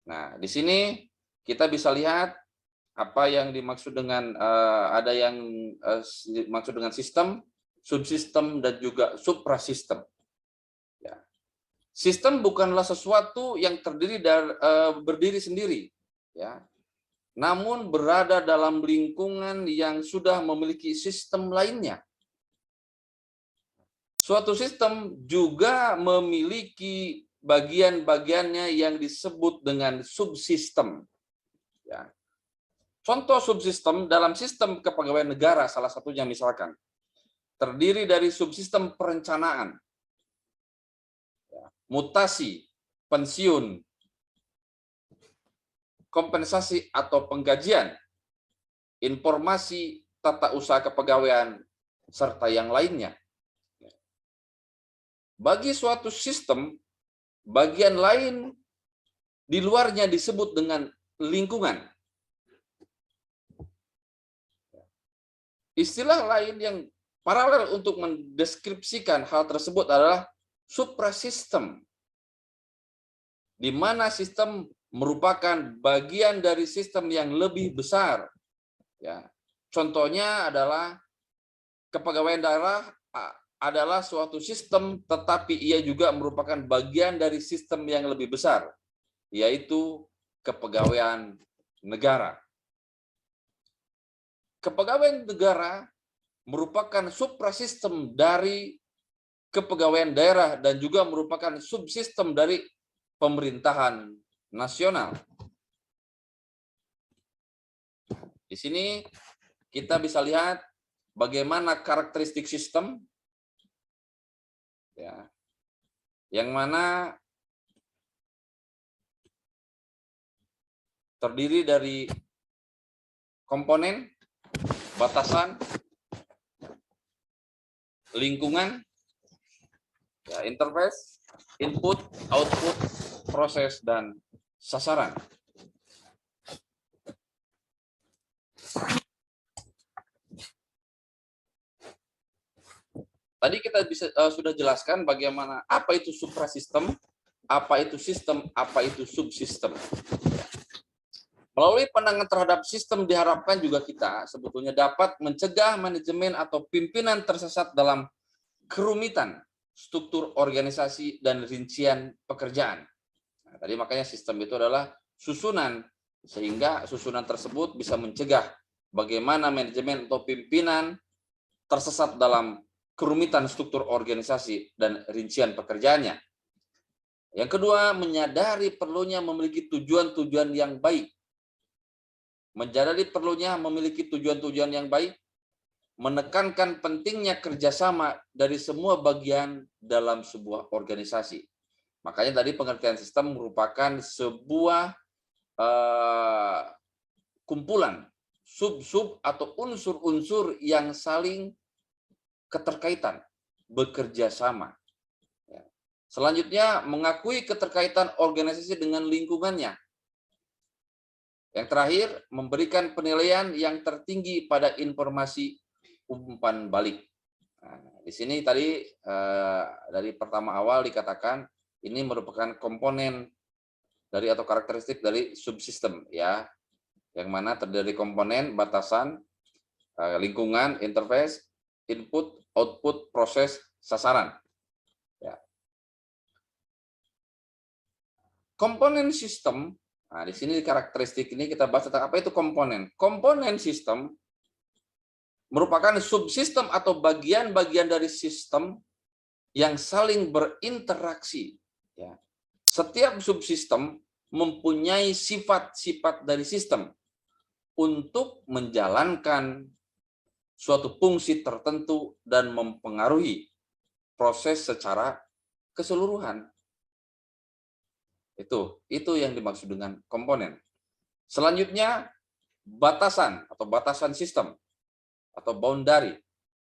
Nah, di sini kita bisa lihat apa yang dimaksud dengan ada yang dimaksud dengan sistem, subsistem, dan juga suprasistem. Ya. Sistem bukanlah sesuatu yang berdiri sendiri, ya, namun berada dalam lingkungan yang sudah memiliki sistem lainnya. Suatu sistem juga memiliki bagian-bagiannya yang disebut dengan subsistem. Ya. Contoh subsistem dalam sistem kepegawaian negara salah satunya misalkan terdiri dari subsistem perencanaan, mutasi, pensiun, kompensasi atau penggajian, informasi, tata usaha kepegawaian, serta yang lainnya. Bagi suatu sistem, bagian lain di luarnya disebut dengan lingkungan. Istilah lain yang paralel untuk mendeskripsikan hal tersebut adalah suprasistem, di mana sistem merupakan bagian dari sistem yang lebih besar. Ya, contohnya adalah kepegawaian daerah adalah suatu sistem, tetapi ia juga merupakan bagian dari sistem yang lebih besar, yaitu kepegawaian negara. Kepegawaian negara merupakan suprasistem dari kepegawaian daerah dan juga merupakan subsistem dari pemerintahan nasional. Di sini kita bisa lihat bagaimana karakteristik sistem, ya, yang mana terdiri dari komponen, batasan, lingkungan, ya, interface, input, output, proses, dan sasaran. Tadi kita sudah jelaskan bagaimana apa itu suprasistem, apa itu sistem, apa itu subsistem. Melalui pandangan terhadap sistem diharapkan juga kita sebetulnya dapat mencegah manajemen atau pimpinan tersesat dalam kerumitan struktur organisasi dan rincian pekerjaan. Nah, tadi makanya sistem itu adalah susunan, sehingga susunan tersebut bisa mencegah bagaimana manajemen atau pimpinan tersesat dalam kerumitan struktur organisasi dan rincian pekerjaannya. Yang kedua, menyadari perlunya memiliki tujuan-tujuan yang baik. Menyadari perlunya memiliki tujuan-tujuan yang baik, menekankan pentingnya kerjasama dari semua bagian dalam sebuah organisasi. Makanya tadi pengertian sistem merupakan sebuah kumpulan sub-sub atau unsur-unsur yang saling keterkaitan, bekerja sama. Selanjutnya, mengakui keterkaitan organisasi dengan lingkungannya. Yang terakhir, memberikan penilaian yang tertinggi pada informasi umpan balik. Nah, di sini tadi dari pertama awal dikatakan ini merupakan komponen dari atau karakteristik dari subsistem, ya, yang mana terdiri komponen, batasan, lingkungan, interface, input, output, proses, sasaran. Ya. Komponen sistem. Nah, di sini karakteristik ini kita bahas tentang apa itu komponen. Komponen sistem merupakan subsistem atau bagian-bagian dari sistem yang saling berinteraksi. Ya. Setiap subsistem mempunyai sifat-sifat dari sistem untuk menjalankan suatu fungsi tertentu dan mempengaruhi proses secara keseluruhan. Itu yang dimaksud dengan komponen. Selanjutnya, batasan atau batasan sistem atau boundary,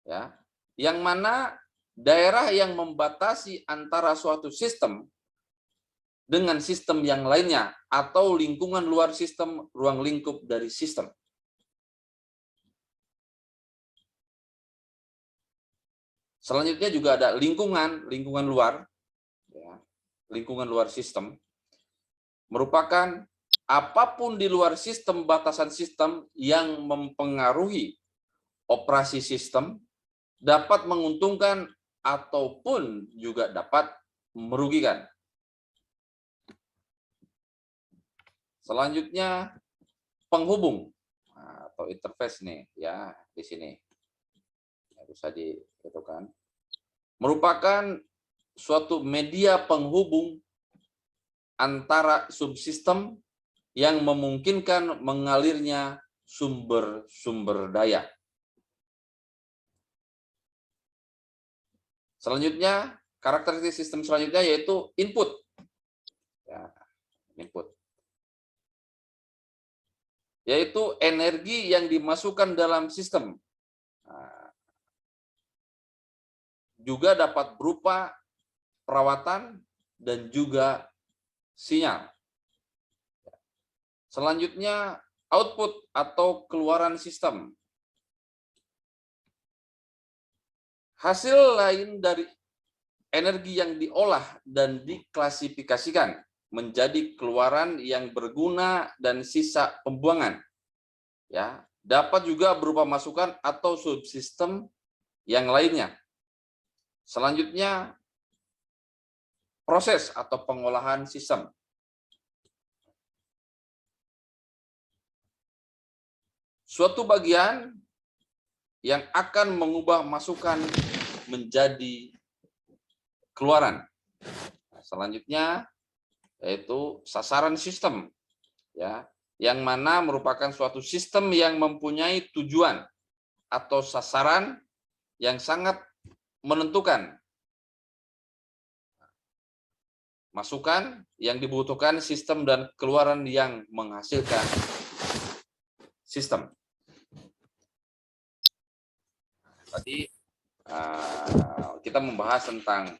ya, yang mana daerah yang membatasi antara suatu sistem dengan sistem yang lainnya atau lingkungan luar sistem, ruang lingkup dari sistem. Selanjutnya juga ada lingkungan luar, ya, lingkungan luar sistem, merupakan apapun di luar sistem batasan sistem yang mempengaruhi operasi sistem dapat menguntungkan ataupun juga dapat merugikan. Selanjutnya penghubung atau interface nih ya di sini bisa kan merupakan suatu media penghubung antara subsistem yang memungkinkan mengalirnya sumber-sumber daya. Selanjutnya karakteristik sistem selanjutnya yaitu input. Ya, input. Yaitu energi yang dimasukkan dalam sistem. Juga dapat berupa perawatan dan juga sinyal. Selanjutnya output atau keluaran sistem. Hasil lain dari energi yang diolah dan diklasifikasikan menjadi keluaran yang berguna dan sisa pembuangan. Ya, dapat juga berupa masukan atau subsistem yang lainnya. Selanjutnya proses atau pengolahan sistem. Suatu bagian yang akan mengubah masukan menjadi keluaran. Selanjutnya yaitu sasaran sistem, ya, yang mana merupakan suatu sistem yang mempunyai tujuan atau sasaran yang sangat menentukan masukan yang dibutuhkan sistem dan keluaran yang menghasilkan sistem. Tadi kita membahas tentang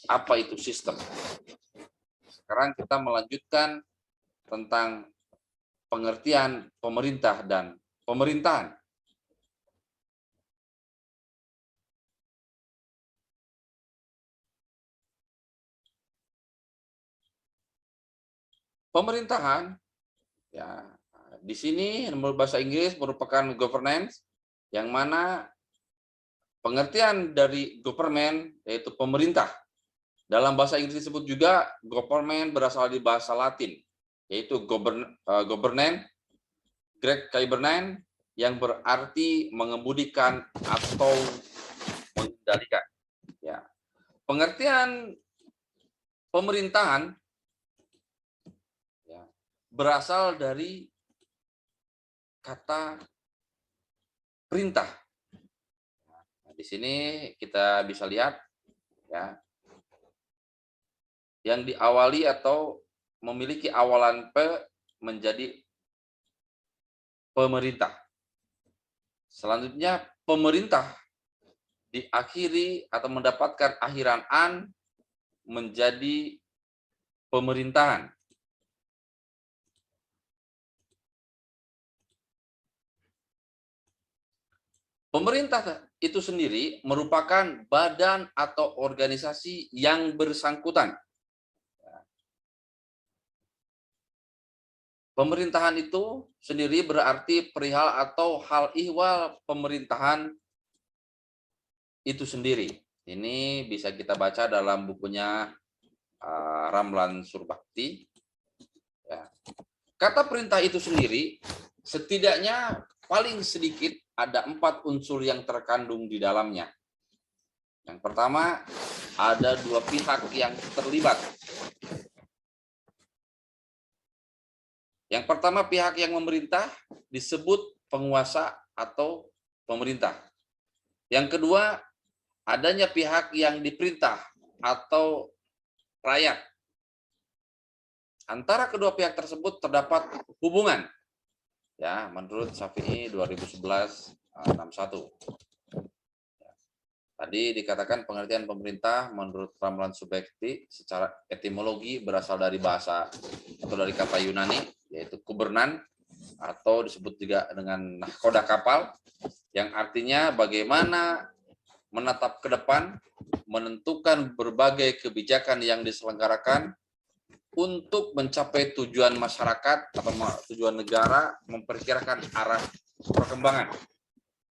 apa itu sistem. Sekarang kita melanjutkan tentang pengertian pemerintah dan pemerintahan. Pemerintahan, ya, di sini menurut bahasa Inggris merupakan governance, yang mana pengertian dari government yaitu pemerintah. Dalam bahasa Inggris disebut juga government berasal dari bahasa Latin, yaitu governance, Grek kybernein, yang berarti mengemudikan atau mengendalikan. Ya. Pengertian pemerintahan ya, berasal dari kata perintah. Nah, di sini kita bisa lihat ya, yang diawali atau memiliki awalan P menjadi pemerintah. Selanjutnya pemerintah diakhiri atau mendapatkan akhiran an menjadi pemerintahan. Pemerintah itu sendiri merupakan badan atau organisasi yang bersangkutan. Pemerintahan itu sendiri berarti perihal atau hal ihwal pemerintahan itu sendiri. Ini bisa kita baca dalam bukunya Ramlan Surbakti. Ya. Kata perintah itu sendiri setidaknya paling sedikit ada 4 unsur yang terkandung di dalamnya. Yang pertama, ada 2 pihak yang terlibat. Yang pertama, pihak yang memerintah disebut penguasa atau pemerintah. Yang kedua, adanya pihak yang diperintah atau rakyat. Antara kedua pihak tersebut terdapat hubungan. Ya, menurut Syafi'i 2011-61. Tadi dikatakan pengertian pemerintah menurut Ramlan Subekti secara etimologi berasal dari bahasa atau dari kata Yunani yaitu kubernan atau disebut juga dengan nahkoda kapal yang artinya bagaimana menatap ke depan, menentukan berbagai kebijakan yang diselenggarakan untuk mencapai tujuan masyarakat atau tujuan negara, memperkirakan arah perkembangan.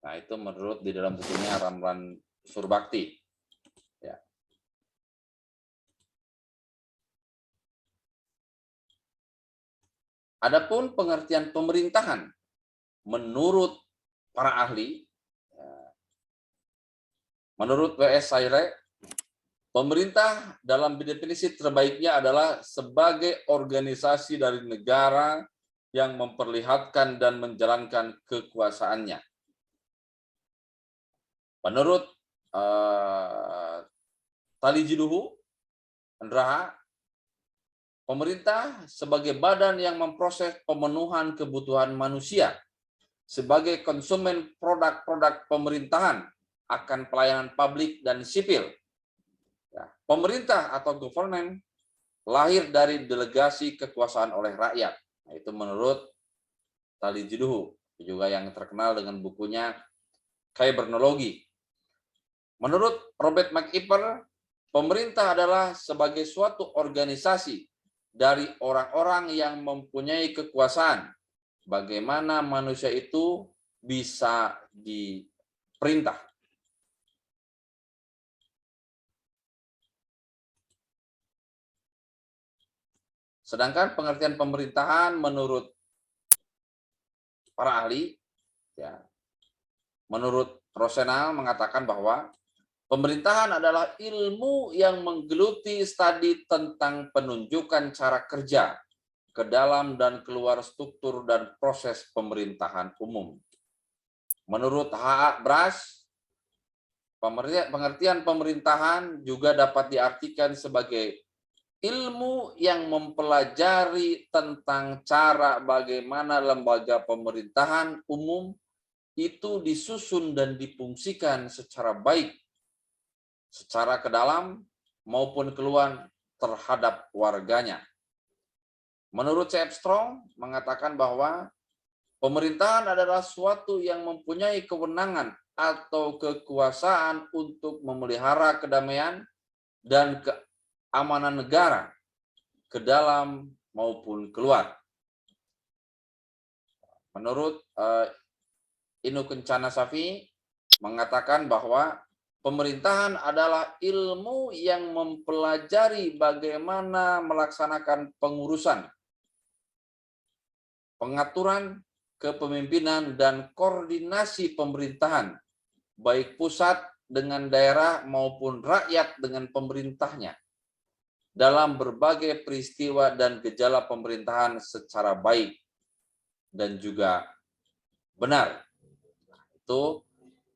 Nah, itu menurut di dalam bukunya Ramlan Surbakti. Ya. Adapun pengertian pemerintahan menurut para ahli, menurut W.S. Saire, pemerintah dalam definisi terbaiknya adalah sebagai organisasi dari negara yang memperlihatkan dan menjalankan kekuasaannya. Menurut Talijiduhu Andraha, pemerintah sebagai badan yang memproses pemenuhan kebutuhan manusia sebagai konsumen produk-produk pemerintahan akan pelayanan publik dan sipil. Ya, pemerintah atau government lahir dari delegasi kekuasaan oleh rakyat. Nah, itu menurut Talijiduhu, juga yang terkenal dengan bukunya Kybernologi. Menurut Robert McIver, pemerintah adalah sebagai suatu organisasi dari orang-orang yang mempunyai kekuasaan. Bagaimana manusia itu bisa diperintah. Sedangkan pengertian pemerintahan menurut para ahli, ya, menurut Rosenau mengatakan bahwa pemerintahan adalah ilmu yang menggeluti studi tentang penunjukan cara kerja ke dalam dan keluar struktur dan proses pemerintahan umum. Menurut H.A. Brass, pengertian pemerintahan juga dapat diartikan sebagai ilmu yang mempelajari tentang cara bagaimana lembaga pemerintahan umum itu disusun dan difungsikan secara baik, secara ke dalam maupun keluar terhadap warganya. Menurut C.F. Strong mengatakan bahwa pemerintahan adalah suatu yang mempunyai kewenangan atau kekuasaan untuk memelihara kedamaian dan keamanan negara ke dalam maupun keluar. Menurut Inu Kencana Safi mengatakan bahwa pemerintahan adalah ilmu yang mempelajari bagaimana melaksanakan pengurusan, pengaturan, kepemimpinan, dan koordinasi pemerintahan, baik pusat dengan daerah maupun rakyat dengan pemerintahnya, dalam berbagai peristiwa dan gejala pemerintahan secara baik dan juga benar. Itu